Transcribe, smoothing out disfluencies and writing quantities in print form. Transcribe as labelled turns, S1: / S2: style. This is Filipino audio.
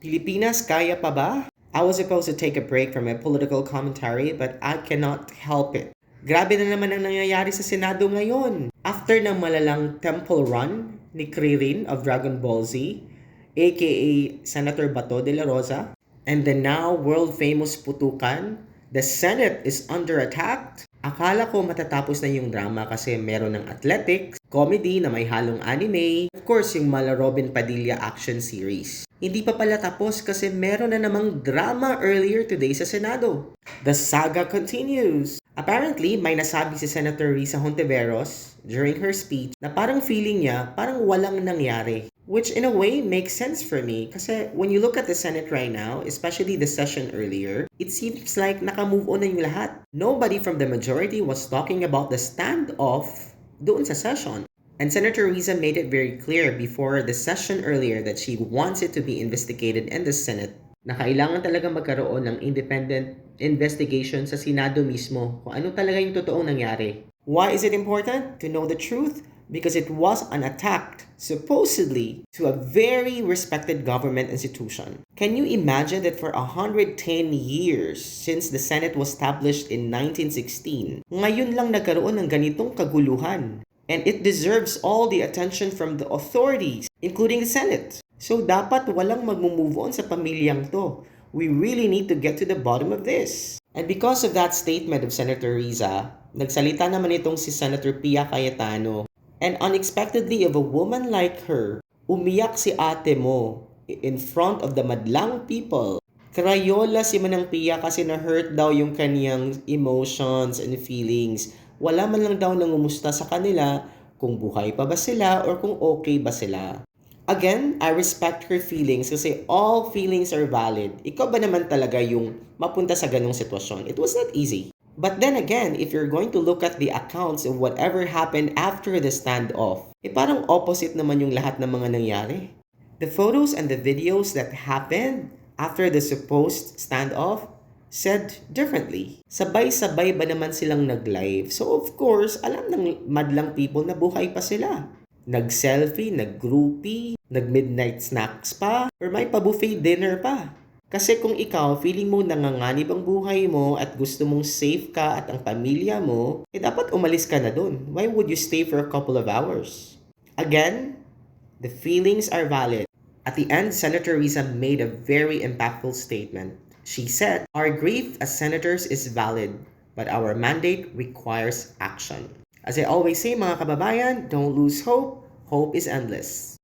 S1: Pilipinas, kaya pa ba? I was supposed to take a break from my political commentary but I cannot help it. Grabe na naman ang nangyayari sa Senado ngayon. After ng malalang temple run ni Kririn of Dragon Ball Z, aka Senator Bato de la Rosa, and the now world-famous putukan, the Senate is under attack. Akala ko matatapos na yung drama kasi meron ng athletics, comedy na may halong anime, of course yung Mala Robin Padilla action series. Hindi pa pala tapos kasi meron na namang drama earlier today sa Senado. The saga continues. Apparently, may nasabi si Senator Risa Hontiveros during her speech na parang feeling niya parang walang nangyari. Which in a way makes sense for me kasi when you look at the Senate right now, especially the session earlier, it seems like naka-move on na yung lahat. Nobody from the majority was talking about the standoff doon sa session. And Senator Risa made it very clear before the session earlier that she wants it to be investigated in the Senate na kailangan talaga magkaroon ng independent investigation sa Senado mismo kung ano talaga yung totoong nangyari. Why is it important to know the truth? Because it was an attack, supposedly, to a very respected government institution. Can you imagine that for 110 years since the Senate was established in 1916, ngayon lang nagkaroon ng ganitong kaguluhan? And it deserves all the attention from the authorities, including the Senate. So dapat walang magmumove on sa pamilyang to. We really need to get to the bottom of this. And because of that statement of Senator Riza, nagsalita naman itong si Senator Pia Cayetano. And unexpectedly of a woman like her, umiyak si ate mo in front of the madlang people. Krayola si Manang Pia kasi na-hurt daw yung kaniyang emotions and feelings. Wala man lang daw nangumusta sa kanila kung buhay pa ba sila or kung okay ba sila. Again, I respect her feelings kasi all feelings are valid. Ikaw ba naman talaga yung mapunta sa ganong sitwasyon? It was not easy. But then again, if you're going to look at the accounts of whatever happened after the standoff, parang opposite naman yung lahat ng mga nangyari. The photos and the videos that happened after the supposed standoff said differently. Sabay-sabay ba naman silang nag-live? So of course, alam ng madlang people na buhay pa sila. Nag-selfie, nag-groupie, nag-midnight snacks pa, or may pa-buffet dinner pa. Kasi kung ikaw, feeling mo nanganganib ang buhay mo at gusto mong safe ka at ang pamilya mo, dapat umalis ka na dun. Why would you stay for a couple of hours? Again, the feelings are valid. At the end, Senator Risa made a very impactful statement. She said, "Our grief as senators is valid, but our mandate requires action." As I always say mga kababayan, don't lose hope. Hope is endless.